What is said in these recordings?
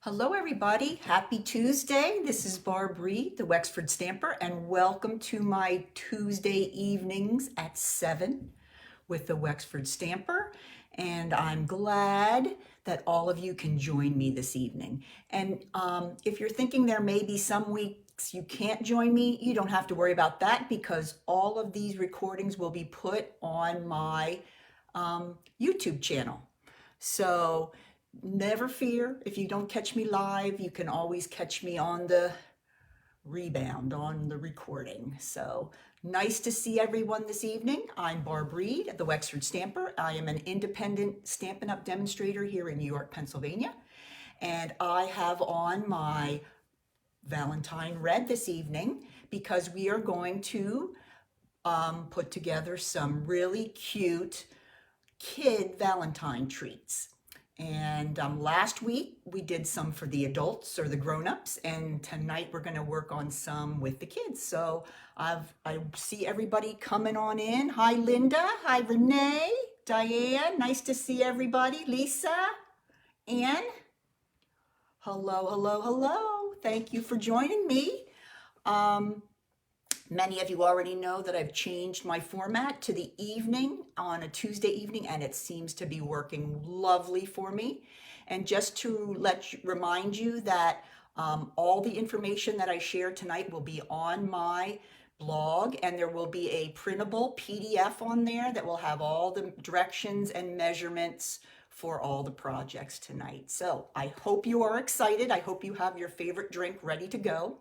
Hello, everybody. Happy Tuesday. This is Barb Reed, the Wexford Stamper, and welcome to my Tuesday evenings at 7 with the Wexford Stamper. And I'm glad that all of you can join me this evening. And if you're thinking there may be some weeks you can't join me, you don't have to worry about that because all of these recordings will be put on my YouTube channel. So never fear, if you don't catch me live, you can always catch me on the rebound, on the recording. So nice to see everyone this evening. I'm Barb Reed at the Wexford Stamper. I am an independent Stampin' Up! Demonstrator here in New York, Pennsylvania. And I have on my Valentine red this evening because we are going to put together some really cute kid Valentine treats. And last week we did some for the adults or the grown-ups, and tonight we're going to work on some with the kids. So I see everybody coming on in. Hi, Linda. Hi, Renee. Diane. Nice to see everybody. Lisa. Anne. Hello, hello, hello. Thank you for joining me. Many of you already know that I've changed my format to the evening on a Tuesday evening, and it seems to be working lovely for me. And just to remind you that all the information that I share tonight will be on my blog, and there will be a printable PDF on there that will have all the directions and measurements for all the projects tonight. So I hope you are excited. I hope you have your favorite drink ready to go.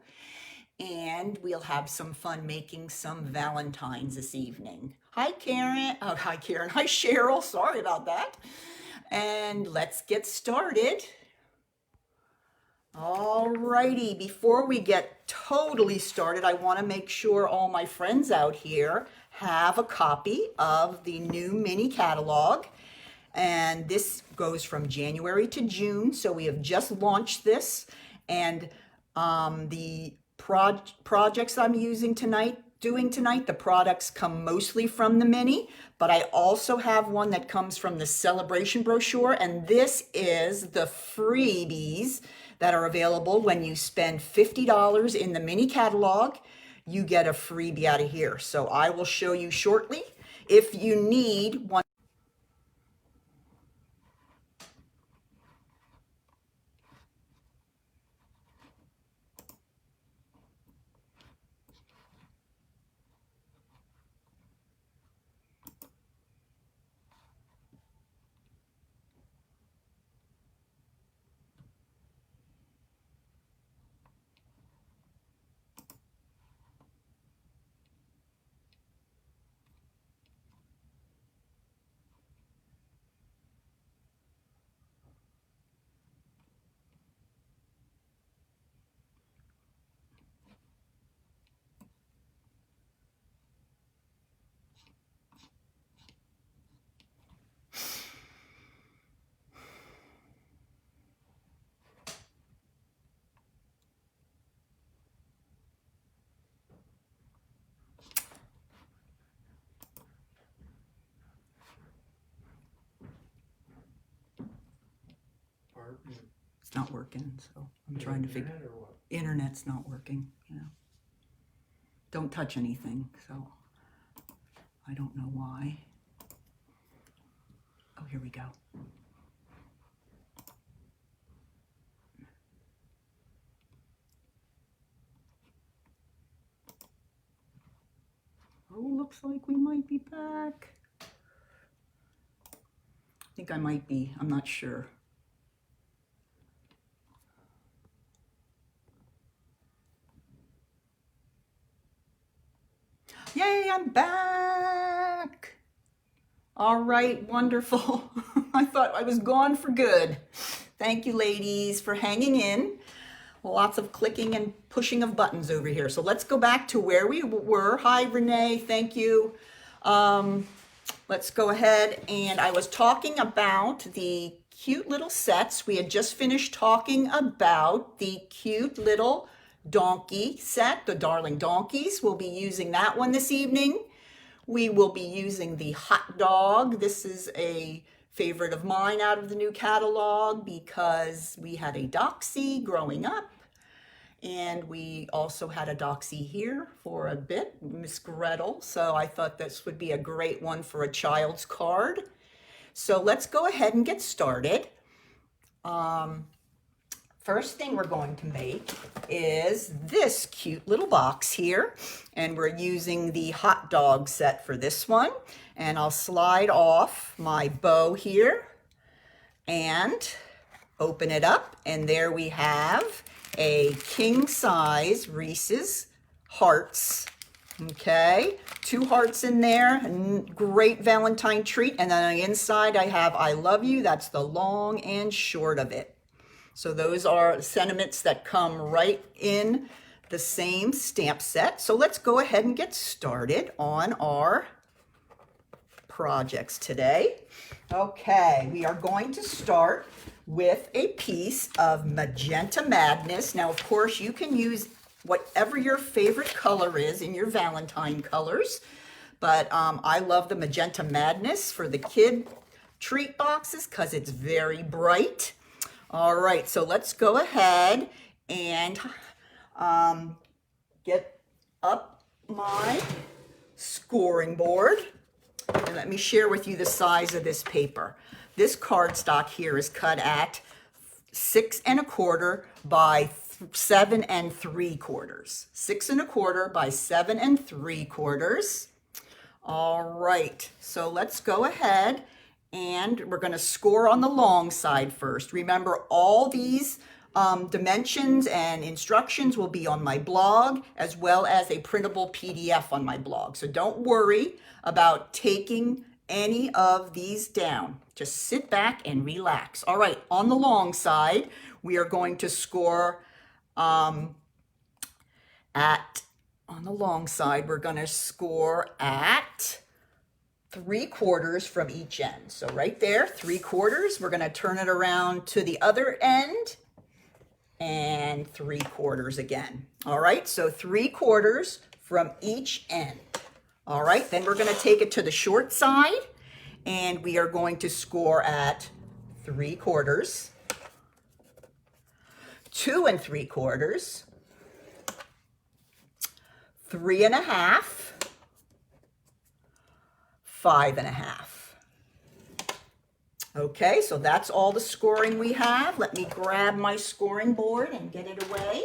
And we'll have some fun making some Valentines this evening. Hi, Karen. Oh, hi, Karen. Hi, Cheryl. Sorry about that. And let's get started. All righty. Before we get totally started, I want to make sure all my friends out here have a copy of the new mini catalog. And this goes from January to June. So we have just launched this. And the projects I'm doing tonight, the products come mostly from the mini, but I also have one that comes from the celebration brochure, and this is the freebies that are available when you spend $50 in the mini catalog. You get a freebie out of here. So I will show you shortly. If you need one, it's not working, so I'm trying to figure. Internet's not working, Don't touch anything, so I don't know why. Oh, here we go. Oh, looks like we might be back. I think I might be, I'm not sure. Yay, I'm back. All right, wonderful. I thought I was gone for good. Thank you, ladies, for hanging in. Lots of clicking and pushing of buttons over here. So let's go back to where we were. Hi, Renee, thank you. Let's go ahead, and I was talking about the cute little sets. We had just finished talking about the cute little donkey set, the Darling Donkeys. We'll be using that one this evening. We will be using the hot dog. This is a favorite of mine out of the new catalog because we had a Doxy growing up. And we also had a Doxy here for a bit, Miss Gretel. So I thought this would be a great one for a child's card. So let's go ahead and get started. First thing we're going to make is this cute little box here. And we're using the hot dog set for this one. And I'll slide off my bow here and open it up. And there we have a king size Reese's Hearts. Okay, 2 hearts in there, great Valentine treat. And then on the inside I have I love you. That's the long and short of it. So those are sentiments that come right in the same stamp set. So let's go ahead and get started on our projects today. Okay, we are going to start with a piece of Magenta Madness. Now, of course, you can use whatever your favorite color is in your Valentine colors, but I love the Magenta Madness for the kid treat boxes because it's very bright. All right, so let's go ahead and get up my scoring board. And let me share with you the size of this paper. This cardstock here is cut at 6 1/4 by 7 3/4. 6 1/4 by 7 3/4. All right, so let's go ahead and we're going to score on the long side first. Remember, all these dimensions and instructions will be on my blog, as well as a printable PDF on my blog. So don't worry about taking any of these down. Just sit back and relax. All right, on the long side, we are going to score on the long side, we're going to score at 3/4 from each end. So right there, 3/4. We're going to turn it around to the other end and 3/4 again. All right, so 3/4 from each end. All right, then we're going to take it to the short side and we are going to score at 3/4, 2 3/4, 3 1/2, 5 1/2. Okay, so that's all the scoring we have. Let me grab my scoring board and get it away.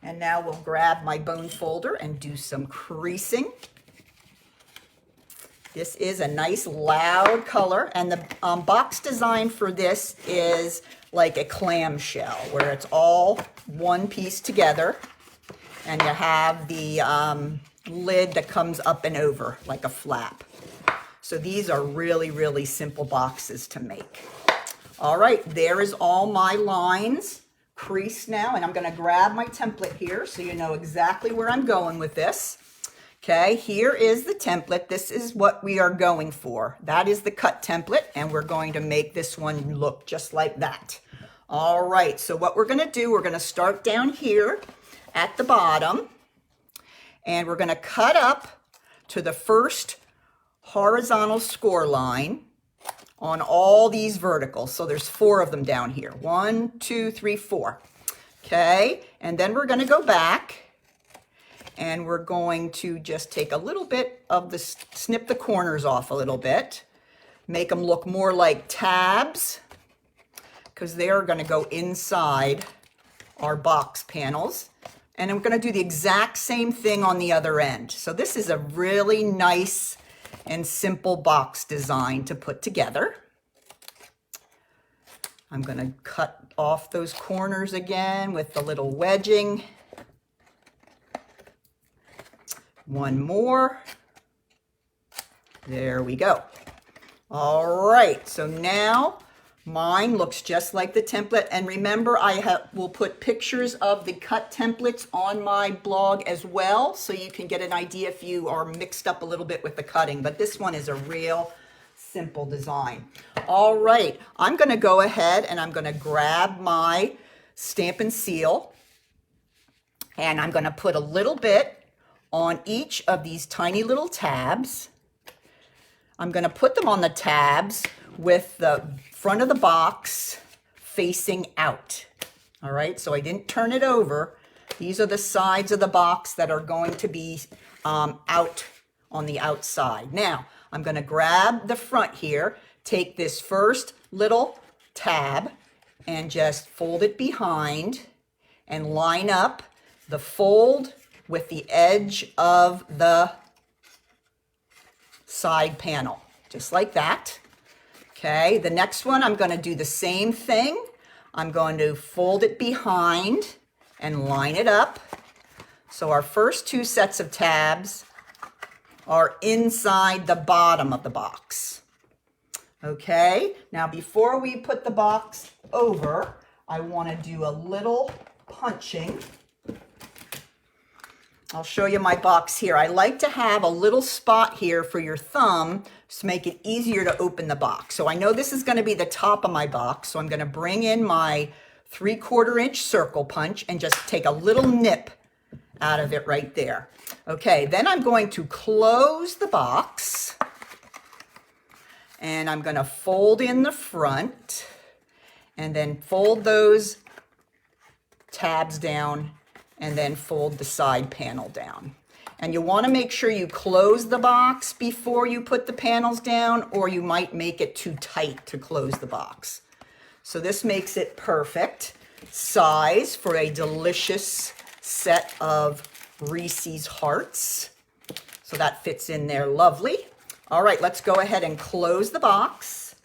And now we'll grab my bone folder and do some creasing. This is a nice loud color, and the box design for this is like a clamshell where it's all one piece together, and you have the lid that comes up and over like a flap. So these are really, really simple boxes to make. All right, there is all my lines creased now, and I'm going to grab my template here so you know exactly where I'm going with this. Okay, here is the template. This is what we are going for. That is the cut template, and we're going to make this one look just like that. All right, so what we're going to do, we're going to start down here at the bottom, and we're going to cut up to the first horizontal score line on all these verticals. So there's 4 of them down here. 1, 2, 3, 4. Okay, and then we're going to go back and we're going to just take a little bit of the, snip the corners off a little bit, make them look more like tabs because they're going to go inside our box panels. And I'm going to do the exact same thing on the other end. So this is a really nice and simple box design to put together. I'm going to cut off those corners again with the little wedging. One more. There we go. All right, so now mine looks just like the template. And remember, I will put pictures of the cut templates on my blog as well, so you can get an idea if you are mixed up a little bit with the cutting. But this one is a real simple design. All right, I'm going to go ahead and I'm going to grab my stamp and seal, and I'm going to put a little bit on each of these tiny little tabs. I'm going to put them on the tabs with the front of the box facing out. All right, so I didn't turn it over. These are the sides of the box that are going to be out on the outside. Now, I'm going to grab the front here, take this first little tab and just fold it behind and line up the fold with the edge of the side panel, just like that. Okay, the next one, I'm going to do the same thing. I'm going to fold it behind and line it up. So our first two sets of tabs are inside the bottom of the box. Okay, now before we put the box over, I want to do a little punching. I'll show you my box here. I like to have a little spot here for your thumb to make it easier to open the box. So I know this is going to be the top of my box, so I'm going to bring in my 3/4 inch circle punch and just take a little nip out of it right there. Okay, then I'm going to close the box and I'm going to fold in the front and then fold those tabs down and then fold the side panel down. And you want to make sure you close the box before you put the panels down, or you might make it too tight to close the box. So this makes it perfect size for a delicious set of Reese's Hearts. So that fits in there lovely. All right, let's go ahead and close the box.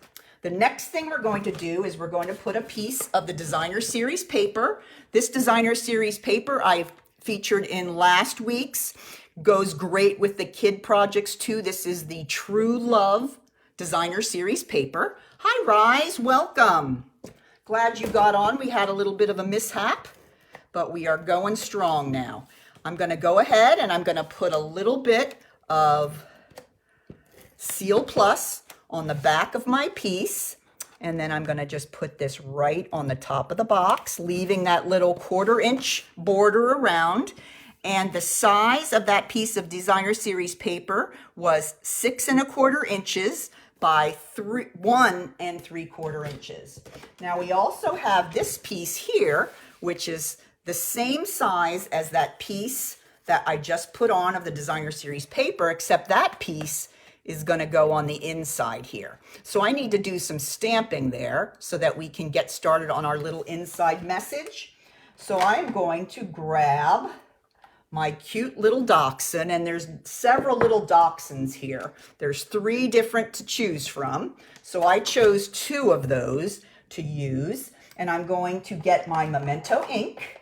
The next thing we're going to do is we're going to put a piece of the Designer Series paper. This Designer Series paper I featured in last week's. Goes great with the kid projects too. This is the True Love Designer Series paper. Hi, Rise, welcome. Glad you got on. We had a little bit of a mishap, but we are going strong now. I'm going to go ahead and I'm going to put a little bit of Seal Plus on the back of my piece. And then I'm going to just put this right on the top of the box, leaving that little 1/4 inch border around. And the size of that piece of Designer Series paper was 6 1/4 inches by 1 3/4 inches. Now we also have this piece here, which is the same size as that piece that I just put on of the Designer Series paper, except that piece is going to go on the inside here. So I need to do some stamping there so that we can get started on our little inside message. So I'm going to grab my cute little dachshund, and there's several little dachshunds here. There's 3 different to choose from. So I chose 2 of those to use, and I'm going to get my Memento ink,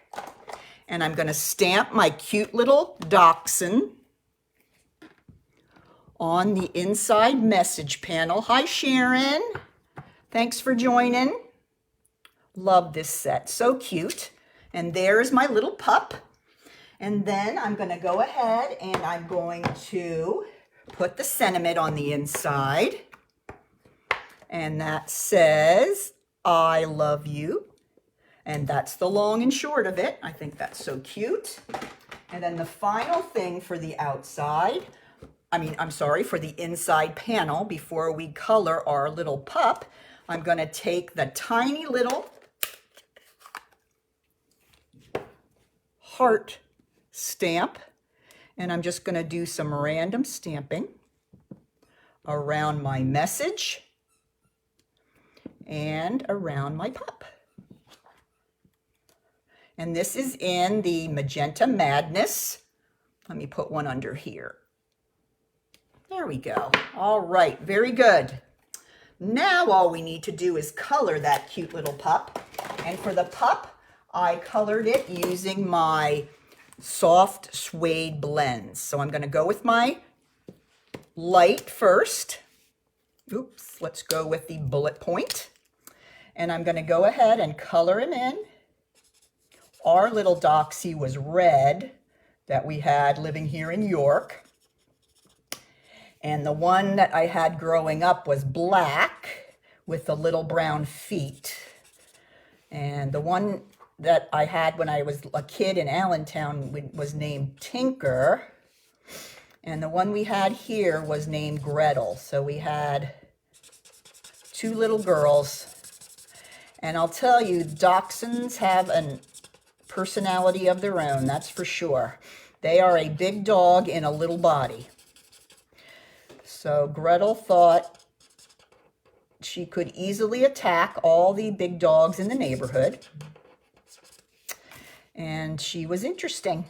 and I'm going to stamp my cute little dachshund on the inside message panel. Hi, Sharon. Thanks for joining. Love this set. So cute. And there's my little pup. And then I'm going to go ahead and I'm going to put the sentiment on the inside. And that says, I love you. And that's the long and short of it. I think that's so cute. And then the final thing for the outside, for the inside panel, before we color our little pup, I'm going to take the tiny little heart stamp, and I'm just going to do some random stamping around my message and around my pup. And this is in the Magenta Madness. Let me put one under here. There we go. All right, very good. Now all we need to do is color that cute little pup. And for the pup, I colored it using my soft suede blends. So I'm going to go with my light first. Oops, let's go with the bullet point. And I'm going to go ahead and color him in. Our little Doxy was red that we had living here in York. And the one that I had growing up was black with the little brown feet. And the one that I had when I was a kid in Allentown was named Tinker. And the one we had here was named Gretel. So we had two little girls. And I'll tell you, dachshunds have a personality of their own, that's for sure. They are a big dog in a little body. So Gretel thought she could easily attack all the big dogs in the neighborhood. And she was interesting.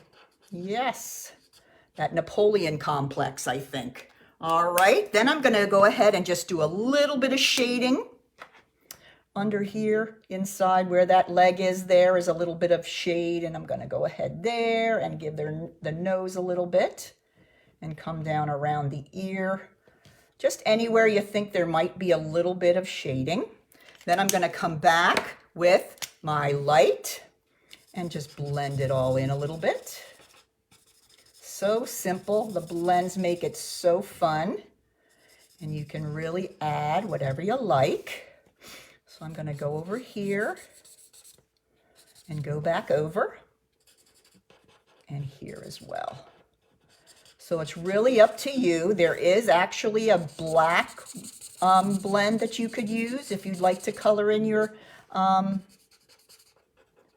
Yes, that Napoleon complex, I think. All right, then I'm going to go ahead and just do a little bit of shading. Under here, inside where that leg is, there is a little bit of shade, and I'm going to go ahead there and give the nose a little bit and come down around the ear. Just anywhere you think there might be a little bit of shading. Then I'm going to come back with my light and just blend it all in a little bit. So simple. The blends make it so fun. And you can really add whatever you like. So I'm going to go over here and go back over and here as well. So it's really up to you. There is actually a black blend that you could use if you'd like to color in your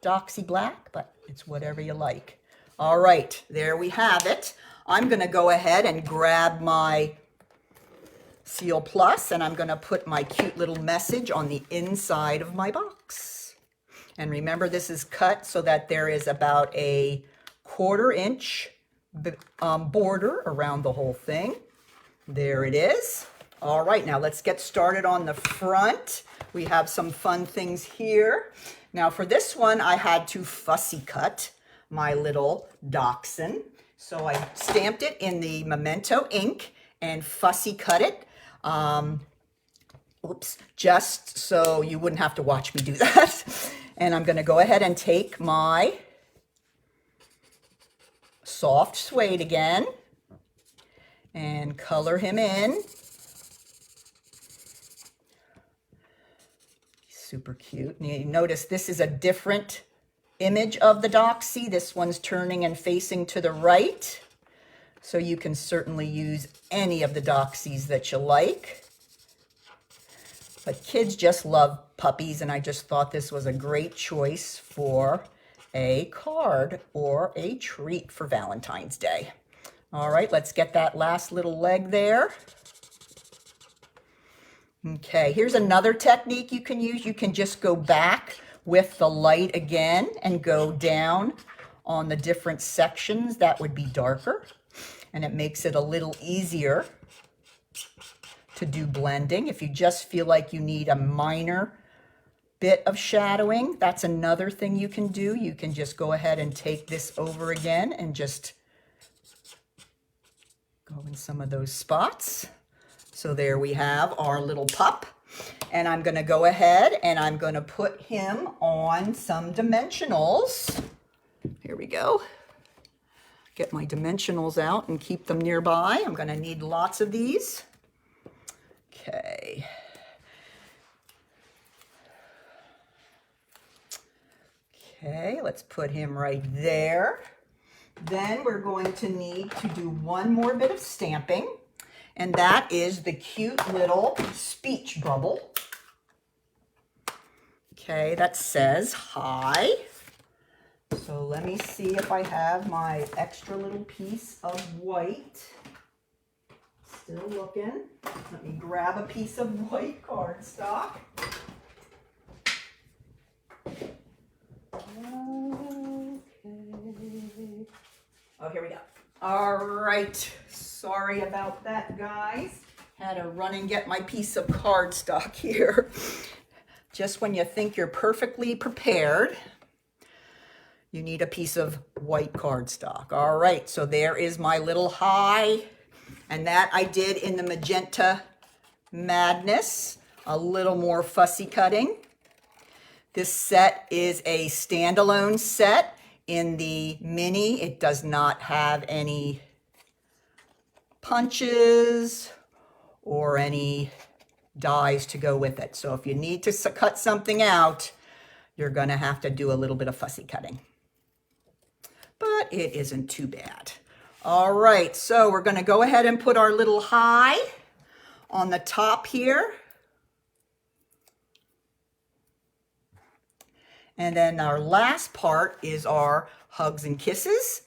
Doxy Black, but it's whatever you like. All right, there we have it. I'm going to go ahead and grab my Seal Plus, and I'm going to put my cute little message on the inside of my box. And remember, this is cut so that there is about a 1/4 inch border around the whole thing. There it is. All right, now let's get started on the front. We have some fun things here. Now for this one, I had to fussy cut my little dachshund. So I stamped it in the Memento ink and fussy cut it. Just so you wouldn't have to watch me do that. And I'm going to go ahead and take my soft suede again and color him in. Super cute. And you notice this is a different image of the Doxy. This one's turning and facing to the right. So you can certainly use any of the Doxies that you like. But kids just love puppies, and I just thought this was a great choice for a card or a treat for Valentine's Day. All right, let's get that last little leg there. Okay, here's another technique you can use. You can just go back with the light again and go down on the different sections that would be darker. And it makes it a little easier to do blending. If you just feel like you need a minor bit of shadowing, that's another thing you can do. You can just go ahead and take this over again and just go in some of those spots. So there we have our little pup. And I'm going to go ahead and I'm going to put him on some dimensionals. Here we go. Get my dimensionals out and keep them nearby. I'm going to need lots of these. Okay. Okay, let's put him right there. Then we're going to need to do one more bit of stamping, and that is the cute little speech bubble. Okay, that says hi. So let me see if I have my extra little piece of white. Still looking. Let me grab a piece of white cardstock. Okay. Oh, here we go. All right. Sorry about that, guys. Had to run and get my piece of cardstock here. Just when you think you're perfectly prepared, you need a piece of white cardstock. All right, so there is my little hi. And that I did in the Magenta Madness, a little more fussy cutting. This set is a standalone set. In the mini, it does not have any punches or any dies to go with it. So if you need to cut something out, you're going to have to do a little bit of fussy cutting. But it isn't too bad. All right, so we're going to go ahead and put our little hi on the top here. And then our last part is our hugs and kisses.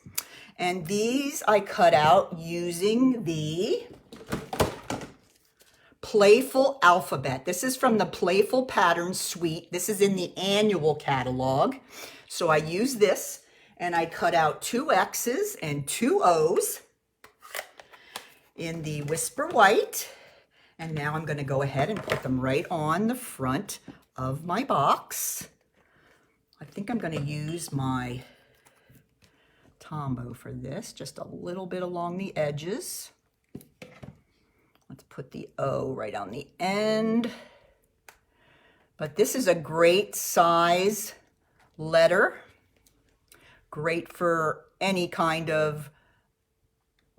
And these I cut out using the Playful Alphabet. This is from the Playful Patterns Suite. This is in the annual catalog. So I use this and I cut out 2 X's and 2 O's in the Whisper White. And now I'm going to go ahead and put them right on the front of my box. I think I'm going to use my Tombow for this, just a little bit along the edges. Let's put the O right on the end. But this is a great size letter, great for any kind of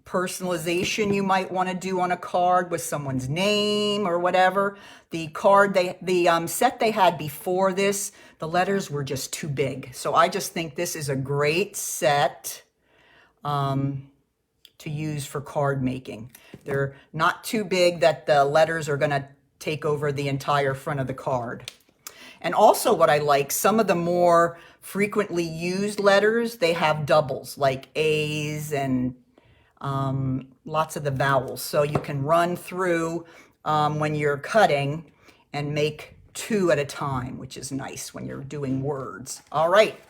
personalization you might want to do on a card with someone's name or whatever. The set they had before this, the letters were just too big. So I just think this is a great set to use for card making. They're not too big that the letters are going to take over the entire front of the card. And also what I like, some of the more frequently used letters, they have doubles like A's and lots of the vowels. So you can run through when you're cutting and make 2 at a time, which is nice when you're doing words. All right,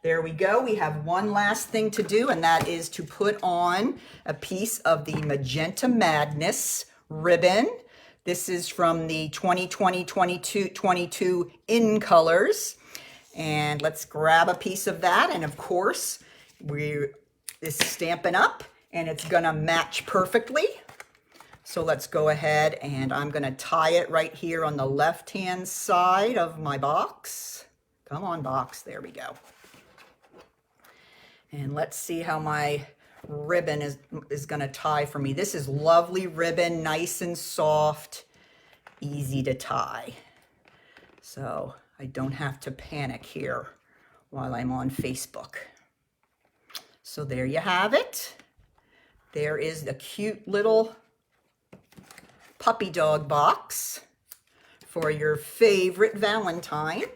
there we go. We have one last thing to do, and that is to put on a piece of the Magenta Madness ribbon. This is from the 2020-22 in colors. And let's grab a piece of that. And of course, this is Stampin' Up! And it's gonna match perfectly. So let's go ahead and I'm gonna tie it right here on the left-hand side of my box. Come on, box, there we go. And let's see how my ribbon is gonna tie for me. This is lovely ribbon, nice and soft, easy to tie. So I don't have to panic here while I'm on Facebook. So there you have it. There is the cute little puppy dog box for your favorite Valentine.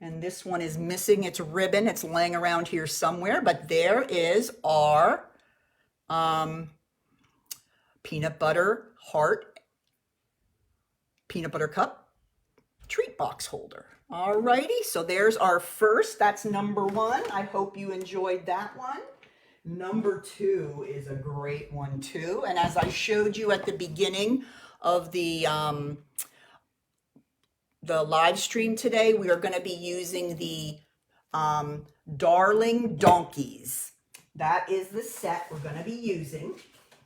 And this one is missing its ribbon. It's laying around here somewhere, but there is our peanut butter heart, peanut butter cup treat box holder. All righty, so there's our first, that's number 1. I hope you enjoyed that one. Number 2 is a great one too. And as I showed you at the beginning of the live stream today, we are going to be using the Darling Donkeys. That is the set we're going to be using.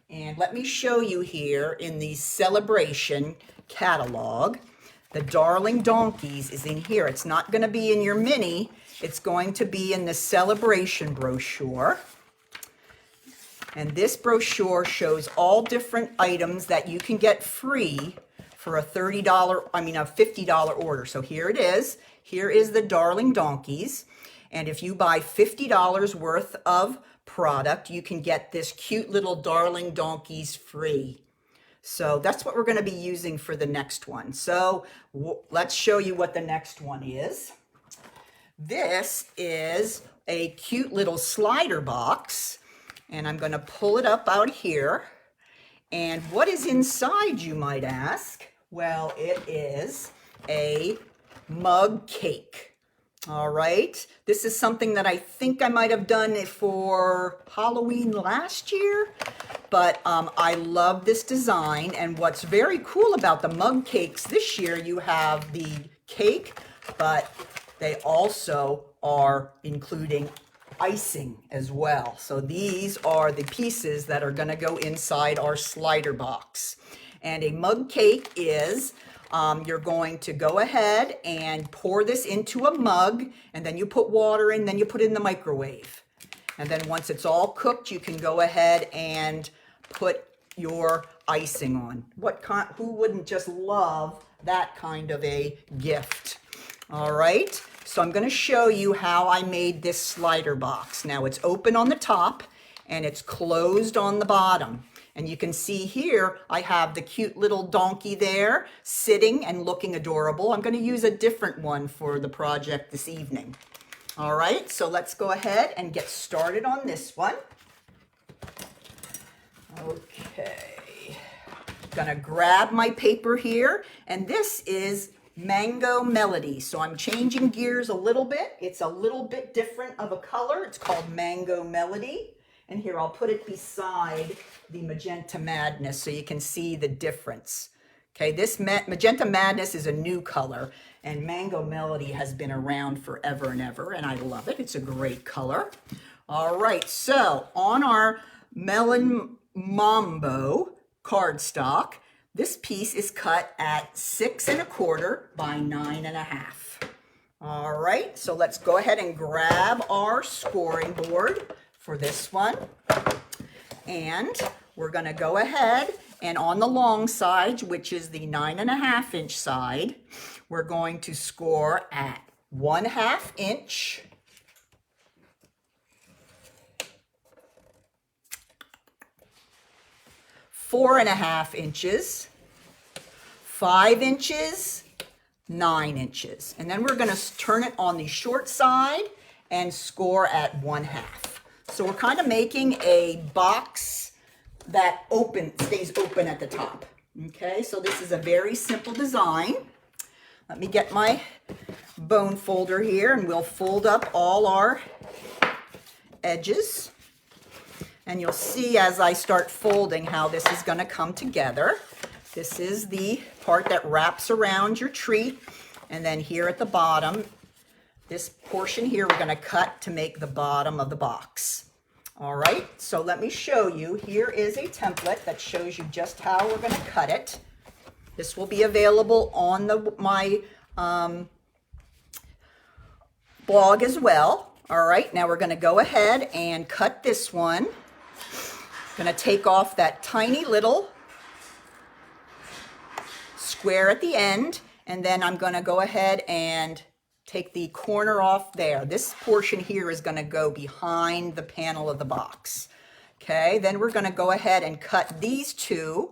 And let me show you here in the Celebration catalog. The Darling Donkeys is in here. It's not going to be in your mini. It's going to be in the Celebration brochure. And this brochure shows all different items that you can get free for a $50 order. So here it is. Here is the Darling Donkeys. And if you buy $50 worth of product, you can get this cute little Darling Donkeys free. So that's what we're going to be using for the next one. So let's show you what the next one is. This is a cute little slider box. And I'm going to pull it up out here. And what is inside, you might ask? Well, it is a mug cake. All right. This is something that I think I might have done for Halloween last year. But I love this design. And what's very cool about the mug cakes this year, you have the cake, but they also are including icing as well. So these are the pieces that are going to go inside our slider box. And a mug cake is, you're going to go ahead and pour this into a mug, and then you put water in, then you put it in the microwave. And then once it's all cooked, you can go ahead and put your icing on. Who wouldn't just love that kind of a gift? All right. So I'm going to show you how I made this slider box. Now it's open on the top and it's closed on the bottom. And you can see here, I have the cute little donkey there sitting and looking adorable. I'm going to use a different one for the project this evening. All right, so let's go ahead and get started on this one. Okay, gonna grab my paper here, and this is Mango Melody. So I'm changing gears a little bit. It's a little bit different of a color. It's called Mango Melody. And here, I'll put it beside the Magenta Madness so you can see the difference. Okay, this Magenta Madness is a new color, and Mango Melody has been around forever and ever, and I love it. It's a great color. All right, so on our Melon Mambo cardstock, this piece is cut at 6 1/4 by 9 1/2. All right, so let's go ahead and grab our scoring board for this one. And we're gonna go ahead and on the long side, which is the 9 1/2 inch side, we're going to score at 1/2 inch, 4 1/2 inches, 5 inches, 9 inches. And then we're gonna turn it on the short side and score at 1/2. So we're kind of making a box that stays open at the top. Okay, so this is a very simple design. Let me get my bone folder here, and we'll fold up all our edges. And you'll see as I start folding how this is going to come together. This is the part that wraps around your treat. And then here at the bottom, this portion here, we're going to cut to make the bottom of the box. All right, so let me show you. Here is a template that shows you just how we're going to cut it. This will be available on my blog as well. All right, now we're going to go ahead and cut this one. Going to take off that tiny little square at the end, and then I'm going to go ahead and take the corner off there. This portion here is going to go behind the panel of the box. Okay, then we're going to go ahead and cut these two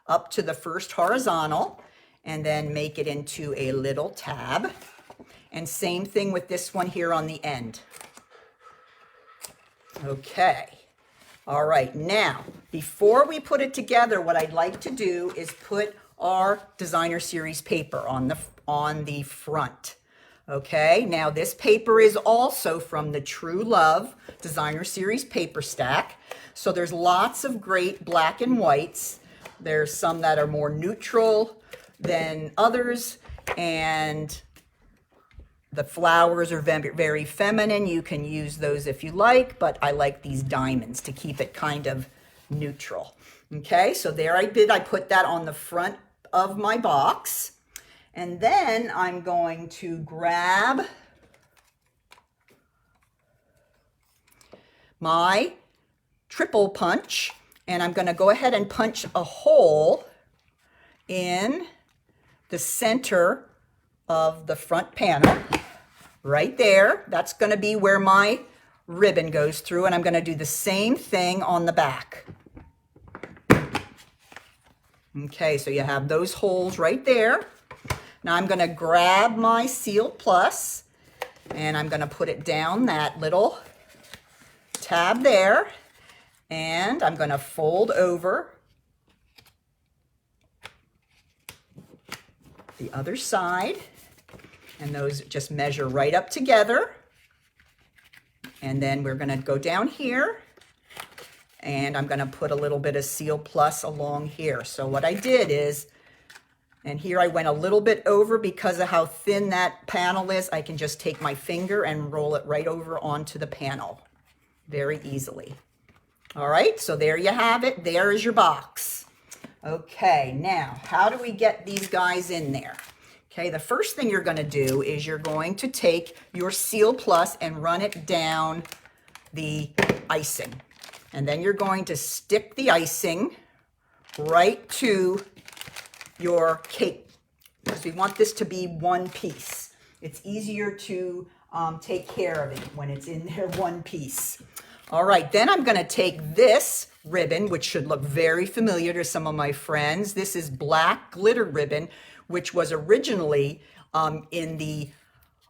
up to the first horizontal and then make it into a little tab. And same thing with this one here on the end. Okay. All right, now, before we put it together, what I'd like to do is put our designer series paper on the front. Okay, now this paper is also from the True Love Designer Series paper stack. So there's lots of great black and whites. There's some that are more neutral than others, and the flowers are very feminine. You can use those if you like, but I like these diamonds to keep it kind of neutral. Okay, so there I put that on the front of my box. And then I'm going to grab my triple punch, and I'm going to go ahead and punch a hole in the center of the front panel right there. That's going to be where my ribbon goes through, and I'm going to do the same thing on the back. Okay, so you have those holes right there. Now I'm going to grab my Seal Plus, and I'm going to put it down that little tab there, and I'm going to fold over the other side, and those just measure right up together. And then we're going to go down here, and I'm going to put a little bit of Seal Plus along here. So what I did is, and here I went a little bit over because of how thin that panel is. I can just take my finger and roll it right over onto the panel very easily. All right, so there you have it. There is your box. Okay, now how do we get these guys in there? Okay, the first thing you're going to do is you're going to take your Seal Plus and run it down the icing. And then you're going to stick the icing right to your cake, because we want this to be one piece. It's easier to take care of it when it's in there one piece. All right, then I'm going to take this ribbon, which should look very familiar to some of my friends. This is black glitter ribbon, which was originally in the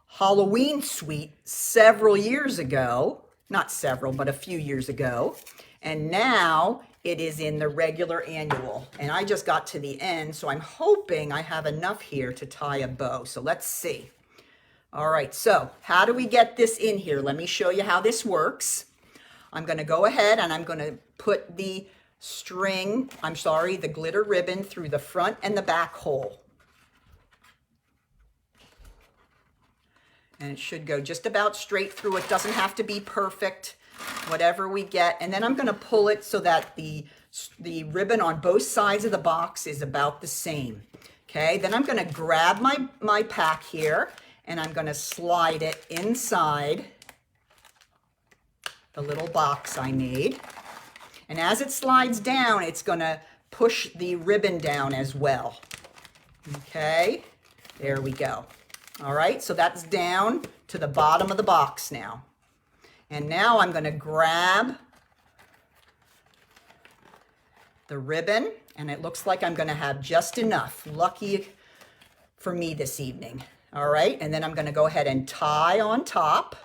Halloween suite several years ago. Not several, but a few years ago. And now it is in the regular annual. And I just got to the end, so I'm hoping I have enough here to tie a bow. So let's see. All right, so how do we get this in here? Let me show you how this works. I'm going to go ahead and I'm going to put the the glitter ribbon through the front and the back hole. And it should go just about straight through. It doesn't have to be perfect, whatever we get. And then I'm going to pull it so that the ribbon on both sides of the box is about the same. Okay, then I'm going to grab my pack here and I'm going to slide it inside the little box I made. And as it slides down, it's going to push the ribbon down as well. Okay, there we go. All right, so that's down to the bottom of the box now. And now I'm going to grab the ribbon, and it looks like I'm going to have just enough. Lucky for me this evening. All right, and then I'm going to go ahead and tie on top.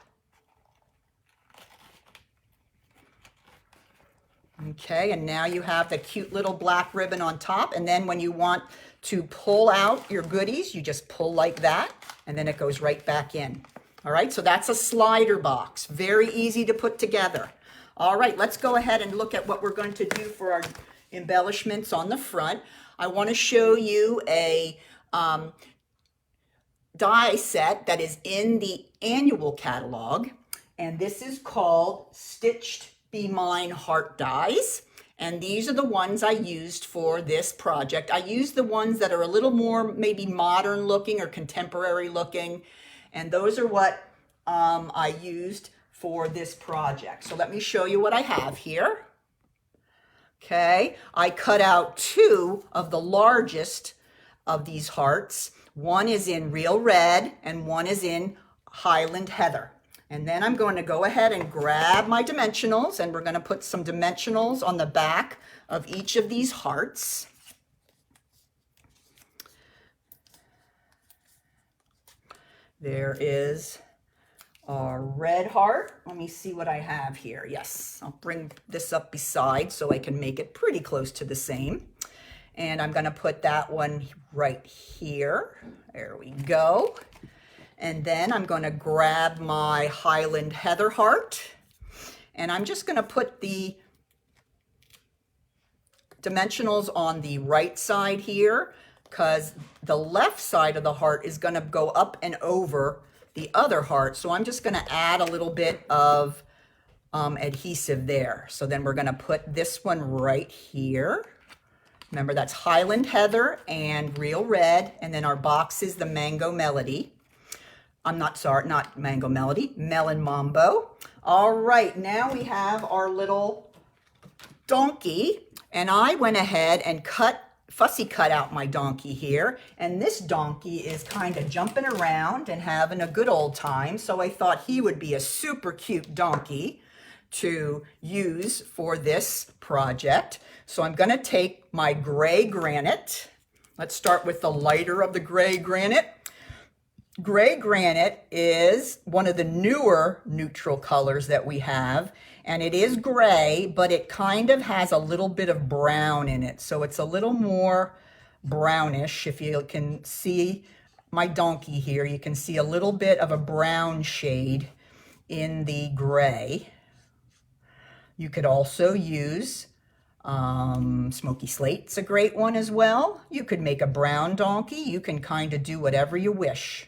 Okay, and now you have the cute little black ribbon on top, and then when you want to pull out your goodies, you just pull like that, and then it goes right back in. All right, so that's a slider box. Very easy to put together. All right, let's go ahead and look at what we're going to do for our embellishments on the front. I want to show you a die set that is in the annual catalog, and this is called Stitched Be Mine Heart Dies. And these are the ones I used for this project. I used the ones that are a little more maybe modern looking or contemporary looking. And those are what I used for this project. So let me show you what I have here. Okay, I cut out 2 of the largest of these hearts. One is in Real Red and one is in Highland Heather. And then I'm going to go ahead and grab my dimensionals, and we're going to put some dimensionals on the back of each of these hearts. There is our red heart. Let me see what I have here. Yes, I'll bring this up beside so I can make it pretty close to the same. And I'm going to put that one right here. There we go. And then I'm going to grab my Highland Heather heart, and I'm just going to put the dimensionals on the right side here, because the left side of the heart is going to go up and over the other heart. So I'm just going to add a little bit of adhesive there. So then we're going to put this one right here. Remember, that's Highland Heather and Real Red, and then our box is the Mango Melody. I'm not sorry, not Mango Melody, Melon Mambo. All right, now we have our little donkey, and I went ahead and fussy cut out my donkey here, and this donkey is kind of jumping around and having a good old time, so I thought he would be a super cute donkey to use for this project. So I'm going to take my gray granite. Let's start with the lighter of the gray granite. Gray granite is one of the newer neutral colors that we have, and it is gray, but it kind of has a little bit of brown in it. So it's a little more brownish. If you can see my donkey here, you can see a little bit of a brown shade in the gray. You could also use Smoky Slate's a great one as well. You could make a brown donkey. You can kind of do whatever you wish.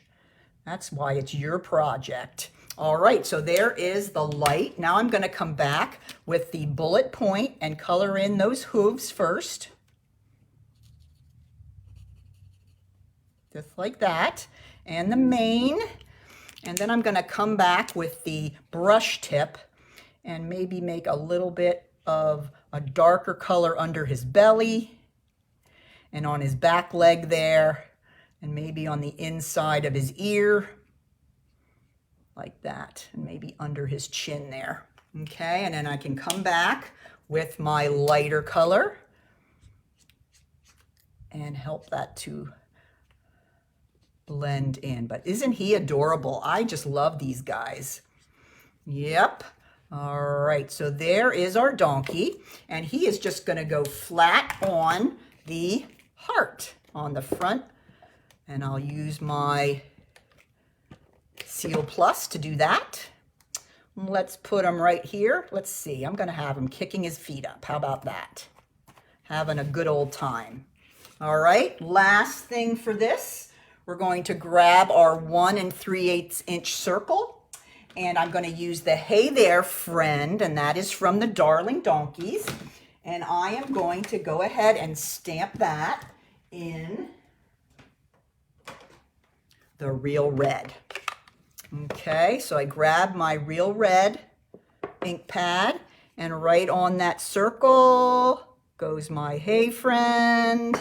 That's why it's your project. All right, so there is the light. Now I'm going to come back with the bullet point and color in those hooves first. Just like that. And the mane. And then I'm going to come back with the brush tip and maybe make a little bit of a darker color under his belly and on his back leg there, and maybe on the inside of his ear, like that, and maybe under his chin there. Okay, and then I can come back with my lighter color and help that to blend in. But isn't he adorable? I just love these guys. Yep. All right, so there is our donkey, and he is just going to go flat on the heart on the front, and I'll use my Seal Plus to do that. Let's put him right here. Let's see, I'm going to have him kicking his feet up. How about that? Having a good old time. All right, last thing for this, we're going to grab our 1 3/8 inch circle. And I'm going to use the Hey There Friend, and that is from the Darling Donkeys. And I am going to go ahead and stamp that in the Real Red. Okay, so I grab my Real Red ink pad, and right on that circle goes my Hey Friend.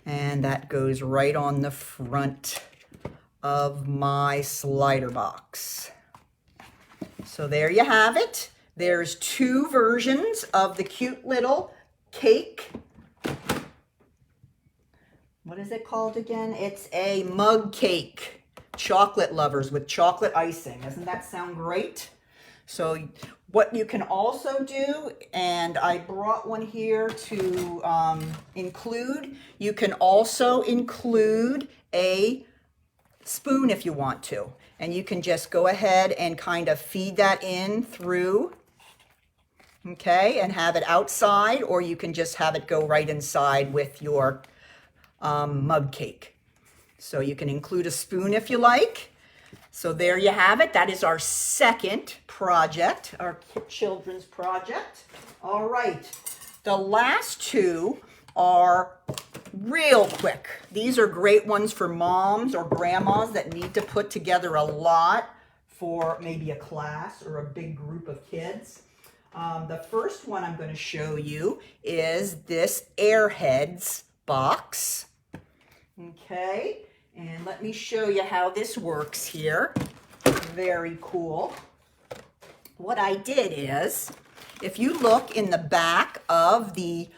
And that goes right on the front of my slider box. So there you have it. There's 2 versions of the cute little cake. What is it called again? It's a mug cake. Chocolate lovers with chocolate icing. Doesn't that sound great? So what you can also do, and I brought one here to include, you can also include a spoon if you want to, and you can just go ahead and kind of feed that in through, okay, and have it outside, or you can just have it go right inside with your mug cake. So you can include a spoon if you like. So there you have it. That is our second project, our children's project. All right, the last 2 are real quick. These are great ones for moms or grandmas that need to put together a lot for maybe a class or a big group of kids. The first one I'm going to show you is this Airheads box. Okay, and let me show you how this works here. Very cool. What I did is, if you look in the back of the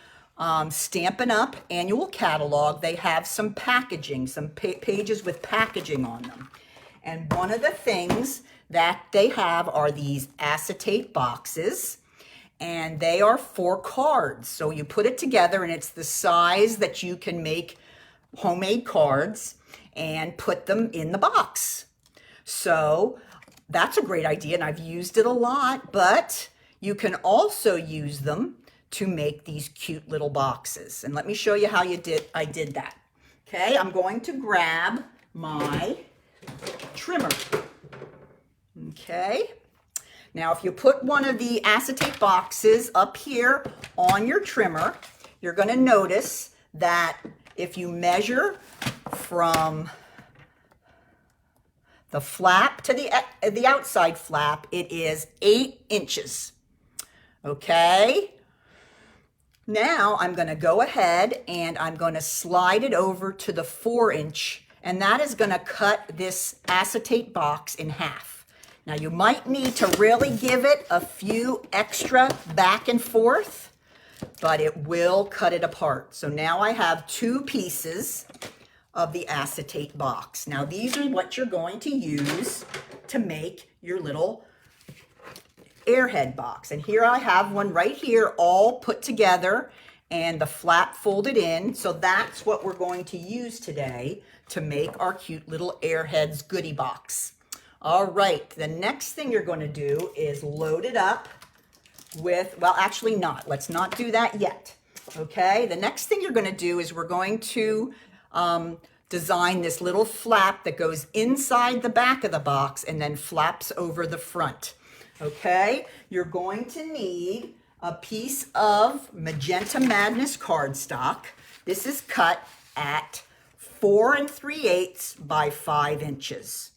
Stampin' Up! Annual catalog, they have some packaging, some pages with packaging on them. And one of the things that they have are these acetate boxes, and they are for cards. So you put it together, and it's the size that you can make homemade cards and put them in the box. So that's a great idea, and I've used it a lot, but you can also use them to make these cute little boxes. And let me show you how I did that. Okay, I'm going to grab my trimmer. Okay, now if you put one of the acetate boxes up here on your trimmer, you're going to notice that if you measure from the flap to the outside flap, it is 8 inches. Okay, now I'm going to go ahead and I'm going to slide it over to the 4-inch, and that is going to cut this acetate box in half. Now you might need to really give it a few extra back and forth, but it will cut it apart. So now I have 2 pieces of the acetate box. Now these are what you're going to use to make your little Airhead box. And here I have one right here, all put together and the flap folded in. So that's what we're going to use today to make our cute little Airheads goodie box. All right, the next thing you're going to do is load it up with, well, actually not. Let's not do that yet. Okay, the next thing you're going to do is we're going to design this little flap that goes inside the back of the box and then flaps over the front. Okay, you're going to need a piece of Magenta Madness cardstock. This is cut at 4 3/8 by 5 inches.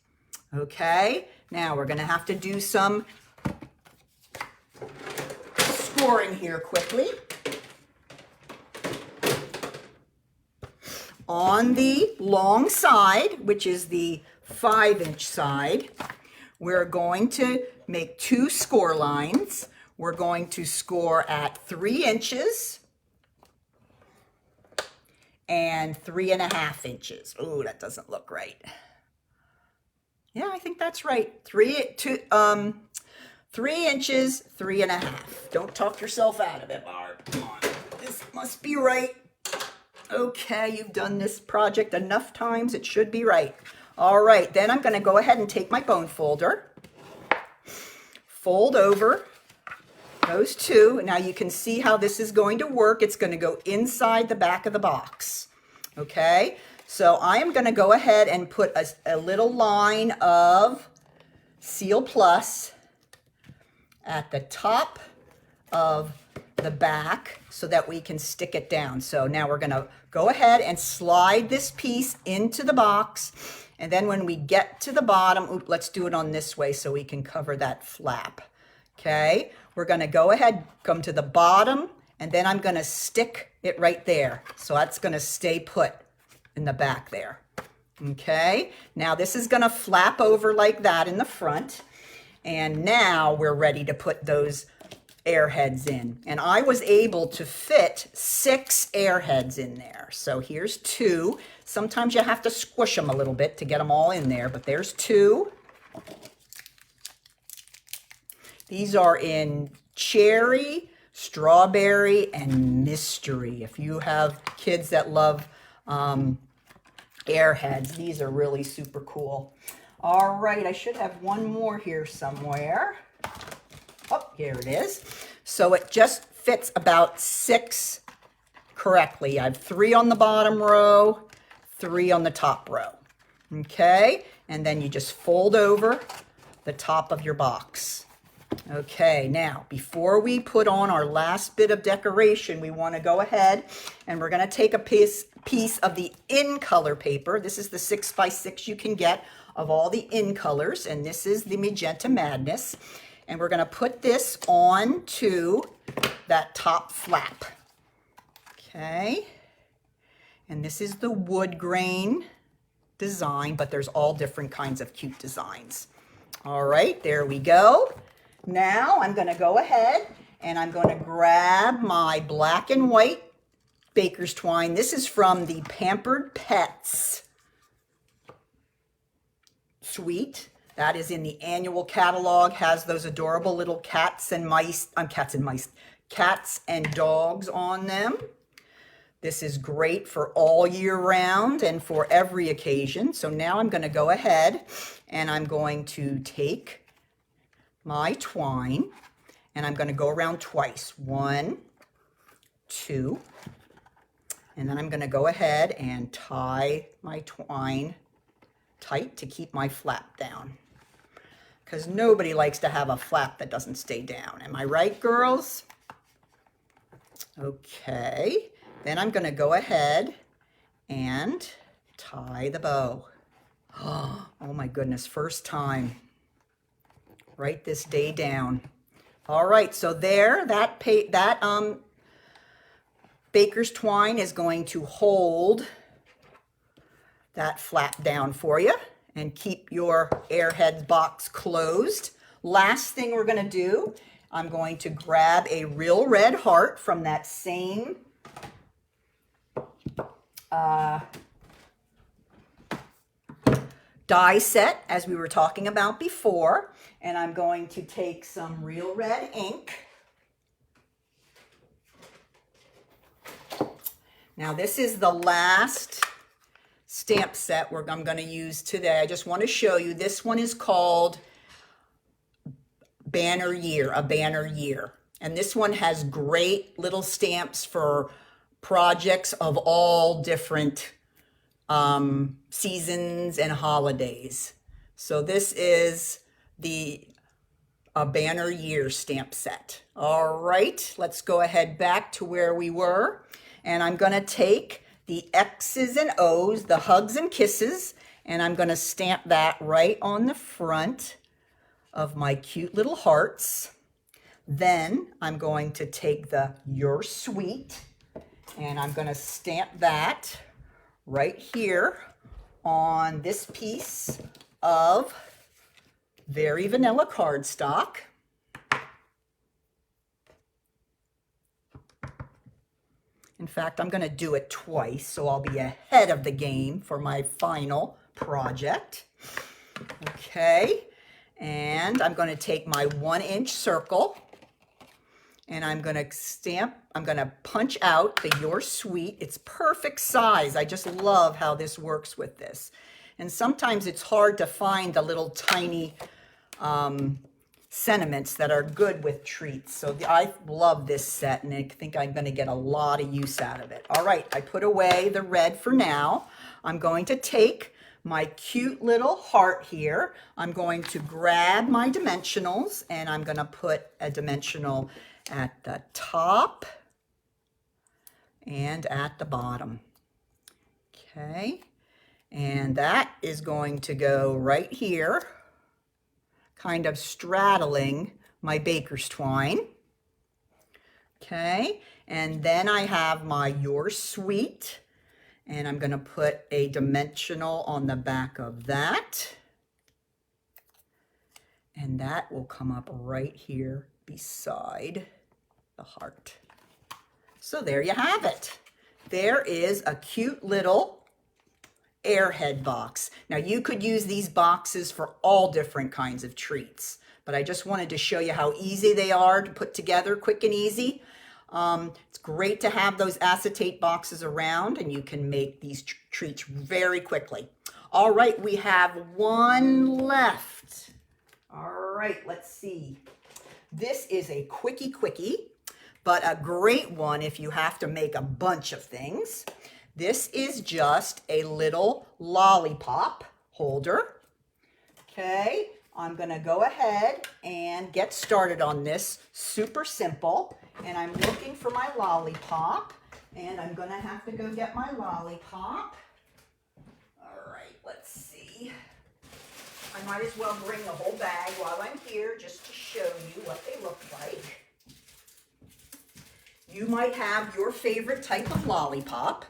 Okay, now we're going to have to do some scoring here quickly. On the long side, which is the 5-inch side, we're going to make 2 score lines. We're going to score at 3 inches and 3.5 inches. Oh, that doesn't look right. Yeah, I think that's right. 3 inches, 3.5. Don't talk yourself out of it, Barb. Come on. This must be right. Okay, you've done this project enough times. It should be right. All right, then I'm going to go ahead and take my bone folder, fold over those 2. Now you can see how this is going to work. It's going to go inside the back of the box. Okay, so I am going to go ahead and put a little line of Seal Plus at the top of the back so that we can stick it down. So now we're going to go ahead and slide this piece into the box. And then when we get to the bottom, let's do it on this way so we can cover that flap. Okay, we're going to go ahead, come to the bottom, and then I'm going to stick it right there. So that's going to stay put in the back there. Okay, now this is going to flap over like that in the front. And now we're ready to put those airheads in. And I was able to fit 6 airheads in there. So here's 2. Sometimes you have to squish them a little bit to get them all in there, but there's 2. These are in cherry, strawberry, and mystery. If you have kids that love airheads, these are really super cool. All right, I should have one more here somewhere. Oh, here it is. So it just fits about 6 correctly. I have 3 on the bottom row, 3 on the top row. Okay, and then you just fold over the top of your box. Okay, now before we put on our last bit of decoration, we want to go ahead and we're going to take a piece of the in color paper. This is the 6x6 you can get of all the in colors, and this is the Magenta Madness. And we're going to put this on to that top flap. Okay, and this is the wood grain design, but there's all different kinds of cute designs. All right, there we go. Now I'm going to go ahead and I'm going to grab my black and white baker's twine. This is from the Pampered Pets suite. That is in the annual catalog, has those adorable little cats and dogs on them. This is great for all year round and for every occasion. So now I'm going to go ahead and I'm going to take my twine and I'm going to go around twice. 1, 2, and then I'm going to go ahead and tie my twine tight to keep my flap down, because nobody likes to have a flap that doesn't stay down. Am I right, girls? Okay, then I'm going to go ahead and tie the bow. Oh my goodness, first time. Write this day down. All right, so there, that baker's twine is going to hold that flap down for you and keep your airhead box closed. Last thing we're going to do, I'm going to grab a real red heart from that same die set as we were talking about before, and I'm going to take some real red ink. Now this is the last stamp set I'm going to use today. I just want to show you, this one is called Banner Year, a banner year. And this one has great little stamps for projects of all different seasons and holidays. So this is the Banner Year stamp set. All right, let's go ahead back to where we were. And I'm going to take the X's and O's, the hugs and kisses, and I'm going to stamp that right on the front of my cute little hearts. Then I'm going to take the You're Sweet, and I'm going to stamp that right here on this piece of very vanilla cardstock. In fact, I'm going to do it twice, so I'll be ahead of the game for my final project. Okay, and I'm going to take my 1-inch circle, and I'm going to punch out the You're Sweet. It's perfect size. I just love how this works with this. And sometimes it's hard to find the little tiny sentiments that are good with treats. So I love this set, and I think I'm going to get a lot of use out of it. All right, I put away the red for now. I'm going to take my cute little heart here. I'm going to grab my dimensionals, and I'm going to put a dimensional at the top and at the bottom. Okay, and that is going to go right here, kind of straddling my baker's twine. Okay, and then I have my You're Sweet, and I'm going to put a dimensional on the back of that, and that will come up right here beside the heart. So there you have it. There is a cute little airhead box. Now you could use these boxes for all different kinds of treats, but I just wanted to show you how easy they are to put together, quick and easy. It's great to have those acetate boxes around, and you can make these treats very quickly. All right, we have one left. All right, let's see. This is a quickie, but a great one if you have to make a bunch of things. This is just a little lollipop holder. Okay, I'm gonna go ahead and get started on this. Super simple. And I'm looking for my lollipop, and I'm gonna have to go get my lollipop. All right, let's see. I might as well bring the whole bag while I'm here just to show you what they look like. You might have your favorite type of lollipop,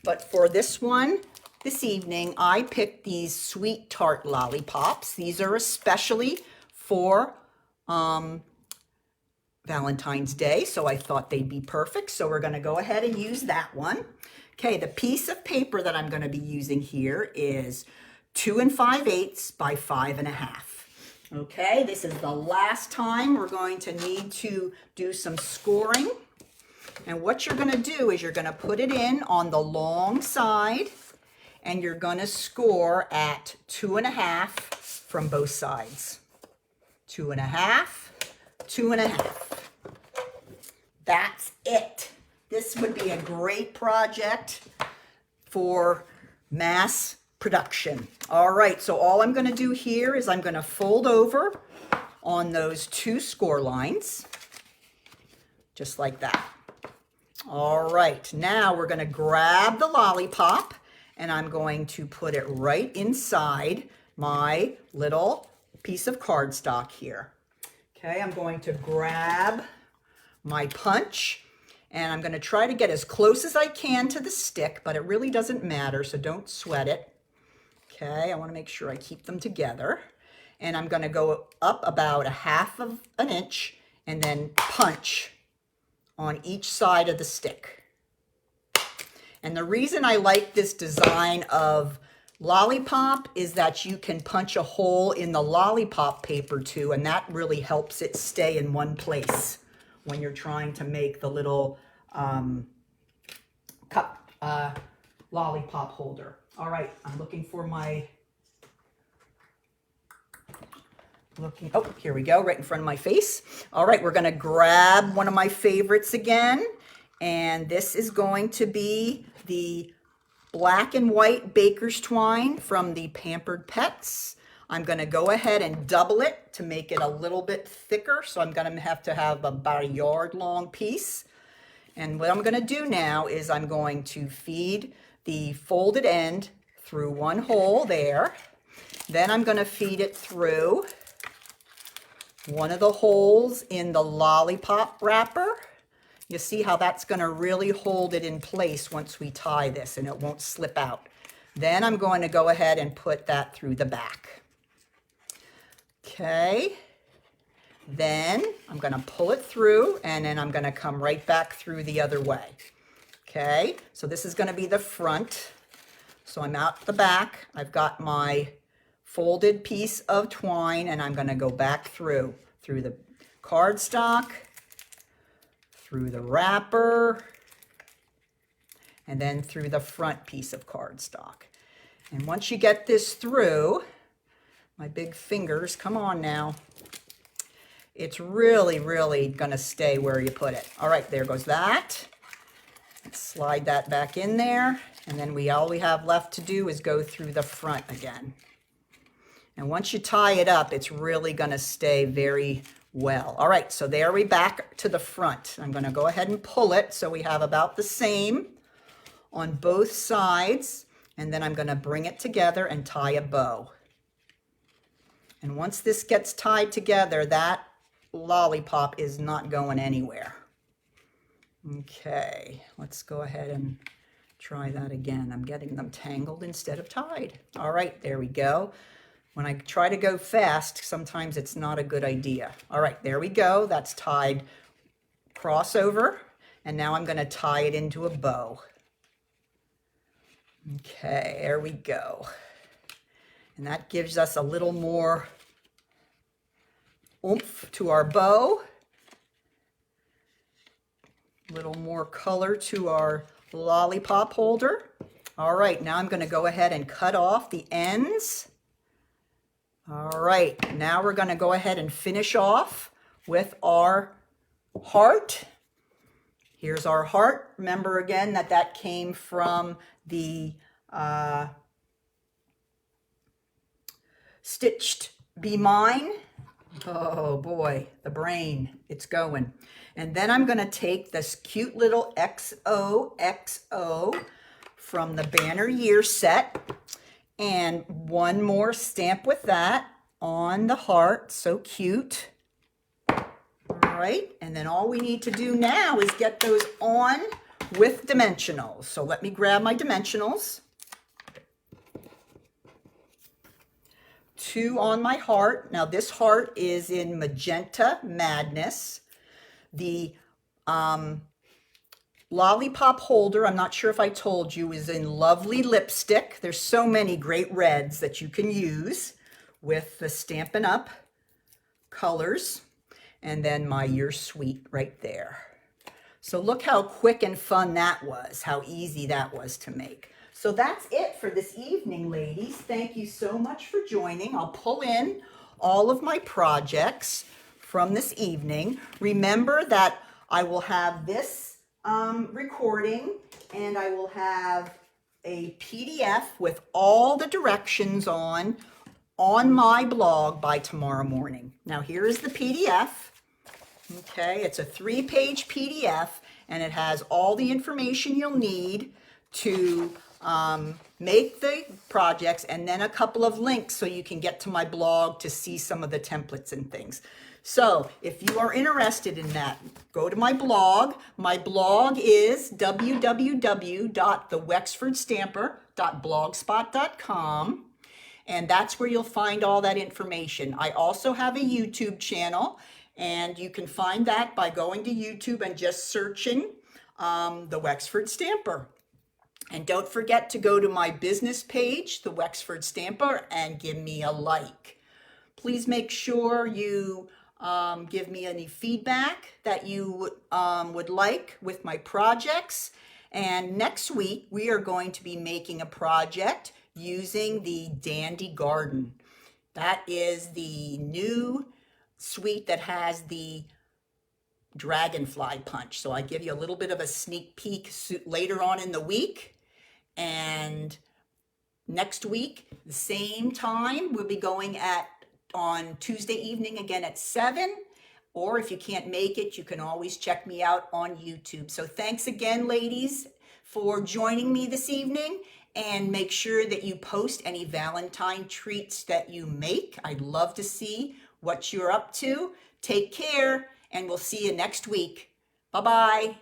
but for this one, this evening, I picked these sweet tart lollipops. These are especially for Valentine's Day, so I thought they'd be perfect. So we're gonna go ahead and use that one. Okay, the piece of paper that I'm gonna be using here is 2 5/8 by 5 1/2. Okay, this is the last time we're going to need to do some scoring. And what you're gonna do is you're gonna put it in on the long side, and you're gonna score at 2 1/2 from both sides. 2 1/2, 2 1/2. That's it. This would be a great project for mass production. All right, so all I'm going to do here is I'm going to fold over on those 2 score lines, just like that. All right, now we're going to grab the lollipop, and I'm going to put it right inside my little piece of cardstock here. Okay, I'm going to grab my punch, and I'm going to try to get as close as I can to the stick, but it really doesn't matter, so don't sweat it. Okay, I want to make sure I keep them together. And I'm going to go up about 1/2 inch and then punch on each side of the stick. And the reason I like this design of lollipop is that you can punch a hole in the lollipop paper too, and that really helps it stay in one place when you're trying to make the little cup lollipop holder. All right, I'm looking for my, oh, here we go, right in front of my face. All right, we're gonna grab one of my favorites again, and this is going to be the black and white baker's twine from the Pampered Pets. I'm gonna go ahead and double it to make it a little bit thicker, so I'm gonna have to have about a yard long piece. And what I'm gonna do now is I'm going to feed the folded end through one hole there. Then I'm gonna feed it through one of the holes in the lollipop wrapper. You see how that's gonna really hold it in place once we tie this, and it won't slip out. Then I'm going to go ahead and put that through the back. Okay. Then I'm going to pull it through, and then I'm going to come right back through the other way. Okay, so this is going to be the front. So I'm out the back. I've got my folded piece of twine, and I'm going to go back through the cardstock, through the wrapper, and then through the front piece of cardstock. And once you get this through, my big fingers, come on now. It's really, really gonna stay where you put it. All right, there goes that. Let's slide that back in there. And then all we have left to do is go through the front again. And once you tie it up, it's really gonna stay very well. All right, so there we back to the front. I'm gonna go ahead and pull it so we have about the same on both sides. And then I'm gonna bring it together and tie a bow. And once this gets tied together, that lollipop is not going anywhere. Okay, let's go ahead and try that again. I'm getting them tangled instead of tied. All right, there we go. When I try to go fast, sometimes it's not a good idea. All right, there we go. That's tied crossover. And now I'm going to tie it into a bow. Okay, there we go. And that gives us a little more oomph to our bow. A little more color to our lollipop holder. All right, now I'm going to go ahead and cut off the ends. All right, now we're going to go ahead and finish off with our heart. Here's our heart. Remember again that came from the Stitched Be Mine. Oh boy, the brain, it's going. And then I'm going to take this cute little XOXO from the Banner Year set and one more stamp with that on the heart. So cute. All right, and then all we need to do now is get those on with dimensionals. So let me grab my dimensionals. 2 on my heart. Now this heart is in Magenta Madness. The lollipop holder, I'm not sure if I told you, is in Lovely Lipstick. There's so many great reds that you can use with the Stampin' Up! Colors. And then my You're Sweet right there. So look how quick and fun that was, how easy that was to make. So that's it for this evening, ladies. Thank you so much for joining. I'll pull in all of my projects from this evening. Remember that I will have this recording, and I will have a PDF with all the directions on my blog by tomorrow morning. Now here is the PDF. Okay, it's a 3-page PDF, and it has all the information you'll need to make the projects, and then a couple of links so you can get to my blog to see some of the templates and things. So if you are interested in that, go to my blog. My blog is www.thewexfordstamper.blogspot.com, and that's where you'll find all that information. I also have a YouTube channel, and you can find that by going to YouTube and just searching the Wexford Stamper. And don't forget to go to my business page, the Wexford Stamper, and give me a like. Please make sure you give me any feedback that you would like with my projects. And next week, we are going to be making a project using the Dandy Garden. That is the new suite that has the dragonfly punch. So I give you a little bit of a sneak peek later on in the week. And next week, the same time, we'll be going on Tuesday evening again at 7. Or if you can't make it, you can always check me out on YouTube. So thanks again, ladies, for joining me this evening. And make sure that you post any Valentine treats that you make. I'd love to see what you're up to. Take care, and we'll see you next week. Bye-bye.